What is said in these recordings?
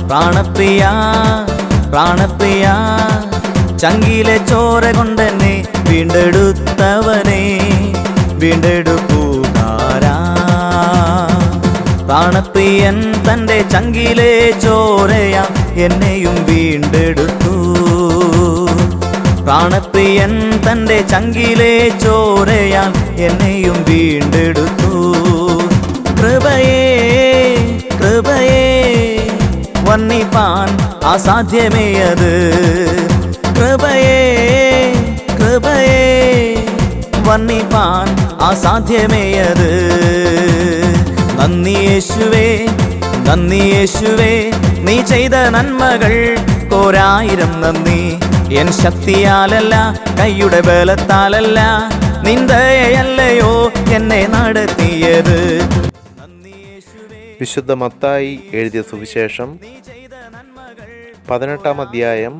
പ്രാണപ്രിയ പ്രാണപ്രിയ ചങ്കിലെ ചോര കൊണ്ടെന്നെ വീണ്ടെടുത്തവനെ വീണ്ടെടുപ്പുകാരാ പ്രാണപ്രിയൻ തൻ്റെ ചങ്കിലെ ചോരയാ എന്നെയും വീണ്ടെടുത്തു പ്രാണപ്രിയൻ തൻ്റെ ചങ്കിലെ ചോരയാൽ എന്നെയും വീണ്ടെടുത്തു കൃപയേ കൃപയേ വർണ്ണിപ്പാൻ അസാധ്യമേ അത് കൃപയേ കൃപയേ വർണ്ണിപ്പാൻ അസാധ്യമേ അത് നന്ദി യേശുവേ നന്ദി യേശുവേ നീ ചെയ്ത നന്മകൾ കോരായിരം നന്ദി എൻ ശക്തിയാലല്ല കൈയുടെ ബലത്താലല്ല നിന്ദയല്ലയോ എന്നെ നടത്തിയത്. വിശുദ്ധ മത്തായി എഴുതിയ സുവിശേഷം 18-ാം അധ്യായം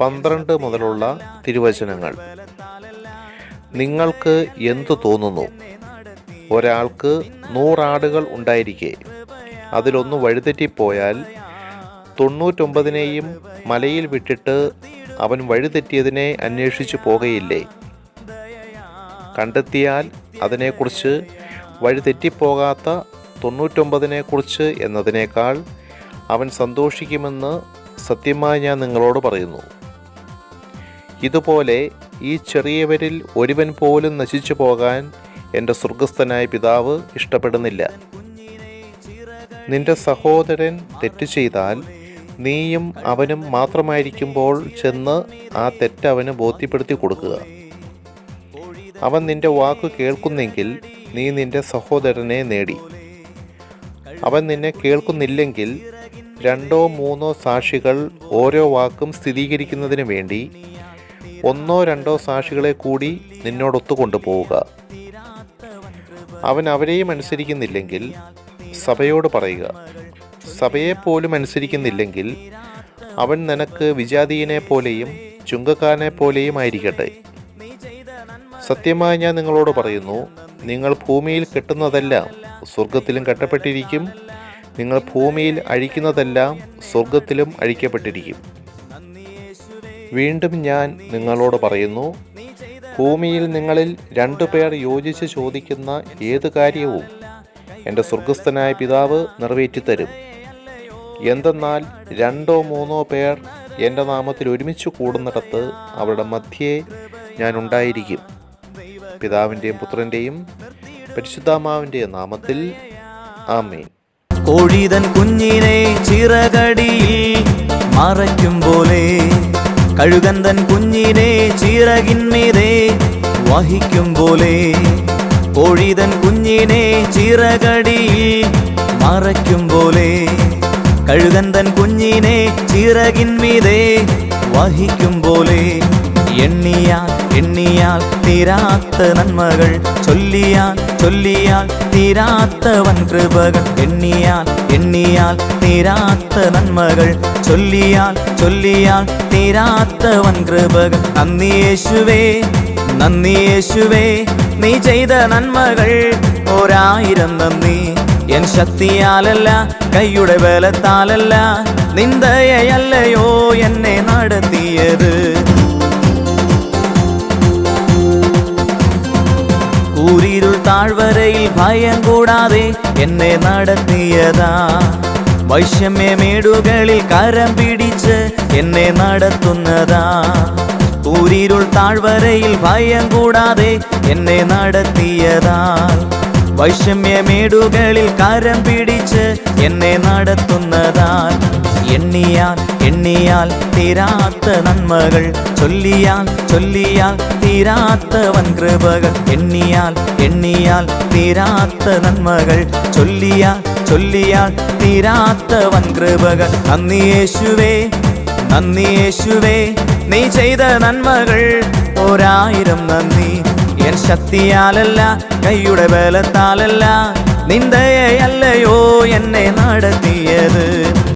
12 മുതലുള്ള തിരുവചനങ്ങൾ. നിങ്ങൾക്ക് എന്തു തോന്നുന്നു? ഒരാൾക്ക് 100 ആടുകൾ ഉണ്ടായിരിക്കെ അതിലൊന്ന് വഴിതെറ്റിപ്പോയാൽ 99 മലയിൽ വിട്ടിട്ട് അവൻ വഴിതെറ്റിയതിനെ അന്വേഷിച്ചു പോകയില്ലേ? കണ്ടെത്തിയാൽ അതിനെക്കുറിച്ച്, വഴിതെറ്റിപ്പോകാത്ത 99 എന്നതിനേക്കാൾ അവൻ സന്തോഷിക്കുമെന്ന് സത്യമായി ഞാൻ നിങ്ങളോട് പറയുന്നു. ഇതുപോലെ ഈ ചെറിയവരിൽ ഒരുവൻ പോലും നശിച്ചു പോകാൻ എൻ്റെ സ്വർഗസ്ഥനായ പിതാവ് ഇഷ്ടപ്പെടുന്നില്ല. നിന്റെ സഹോദരൻ തെറ്റ് ചെയ്താൽ നീയും അവനും മാത്രമായിരിക്കുമ്പോൾ ചെന്ന് ആ തെറ്റ് അവന് ബോധ്യപ്പെടുത്തി കൊടുക്കുക. അവൻ നിന്റെ വാക്ക് കേൾക്കുന്നെങ്കിൽ നീ നിന്റെ സഹോദരനെ നേടി. അവൻ നിന്നെ കേൾക്കുന്നില്ലെങ്കിൽ 2-3 സാക്ഷികൾ ഓരോ വാക്കും സ്ഥിരീകരിക്കുന്നതിന് വേണ്ടി 1-2 സാക്ഷികളെ കൂടി നിന്നോടൊത്തു കൊണ്ടുപോവുക. അവൻ അവരെയും അനുസരിക്കുന്നില്ലെങ്കിൽ സഭയോട് പറയുക. സഭയെപ്പോലും അനുസരിക്കുന്നില്ലെങ്കിൽ അവൻ നിനക്ക് വിജാതീയനെ പോലെയും ചുങ്കക്കാരനെ പോലെയും ആയിരിക്കട്ടെ. സത്യമായി ഞാൻ നിങ്ങളോട് പറയുന്നു, നിങ്ങൾ ഭൂമിയിൽ കെട്ടുന്നതെല്ലാം സ്വർഗത്തിലും കെട്ടപ്പെട്ടിരിക്കും, നിങ്ങൾ ഭൂമിയിൽ അഴിക്കുന്നതെല്ലാം സ്വർഗത്തിലും അഴിക്കപ്പെട്ടിരിക്കും. വീണ്ടും ഞാൻ നിങ്ങളോട് പറയുന്നു, ഭൂമിയിൽ നിങ്ങളിൽ 2 പേർ യോജിച്ച് ചോദിക്കുന്ന ഏത് കാര്യവും എൻ്റെ സ്വർഗസ്ഥനായ പിതാവ് നിറവേറ്റിത്തരും. എന്തെന്നാൽ 2-3 പേർ എൻ്റെ നാമത്തിൽ ഒരുമിച്ച് കൂടുന്നിടത്ത് അവരുടെ മധ്യേ ഞാൻ ഉണ്ടായിരിക്കും. പിതാവിൻ്റെയും പുത്രൻ്റെയും പരിശുദ്ധാത്മാവിൻ്റെയും നാമത്തിൽ ആമേൻ. കോഴിതൻ കുഞ്ഞിനെ ചിറകടിയിൽ മറയ്ക്കും പോലെ കഴുകൻ തൻ കുഞ്ഞിനെ ചിറകിന്മീതെ വഹിക്കും പോലെ കോഴിതൻ കുഞ്ഞിനെ ചിറകടിയിൽ മറയ്ക്കും പോലെ കഴുകൻ തൻ കുഞ്ഞിനെ ചിറകിന്മീതെ വഹിക്കും പോലെ എണ്ണിയാൽ എണ്ണിയാൽ തീരാത്ത നന്മകൾ ചൊല്ലിയാൽ ചൊല്ലിയാൽ തീരാത്ത വൻ കൃപകൾ എണ്ണിയാൽ എണ്ണിയാൽ തീരാത്ത നന്മകൾ ചൊല്ലിയാൽ ചൊല്ലിയാൽ തീരാത്ത വൻ കൃപകൾ. നന്ദി യേശുവേ നന്ദി യേശുവേ നീ ചെയ്ത നന്മകൾ 1000 നന്ദി എൻ ശക്തിയാലല്ല കൈയുടെ ബലത്താലല്ല നിന്ദയല്ലയോ എന്നെ നടത്തിയത്. കൂരിരുൾ താഴ്വരയിൽ ഭയം കൂടാതെ എന്നെ നടത്തിയതാ വൈഷമ്യമേടുകളിൽ കരം പിടിച്ച് എന്നെ നടത്തുന്നതാ. കൂരിരുൾ താഴ്വരയിൽ ഭയം കൂടാതെ എന്നെ നടത്തിയതാ വൈഷമ്യമേടുകളിൽ കരം പിടിച്ച് എന്നെ നടത്തുന്നതാൽ എണ്ണിയാൽ എണ്ണിയാൽ തീരാത്ത നന്മകൾ ചൊല്ലിയാൽ ചൊല്ലിയാൽ തീരാത്ത വൻ കൃപകൾ എണ്ണിയാൽ എണ്ണിയാൽ തീരാത്ത നന്മകൾ ചൊല്ലിയാൽ ചൊല്ലിയാൽ തീരാത്ത വൻ കൃപകൾ. നന്ദി യേശുവേ നന്ദി യേശുവേ നീ ചെയ്ത നന്മകൾ 1000 നന്ദി എൻ ശക്തിയാലല്ല കൈയുടെ ബലത്താലല്ല നിന്ദയല്ലയോ എന്നെ നടത്തിയത്.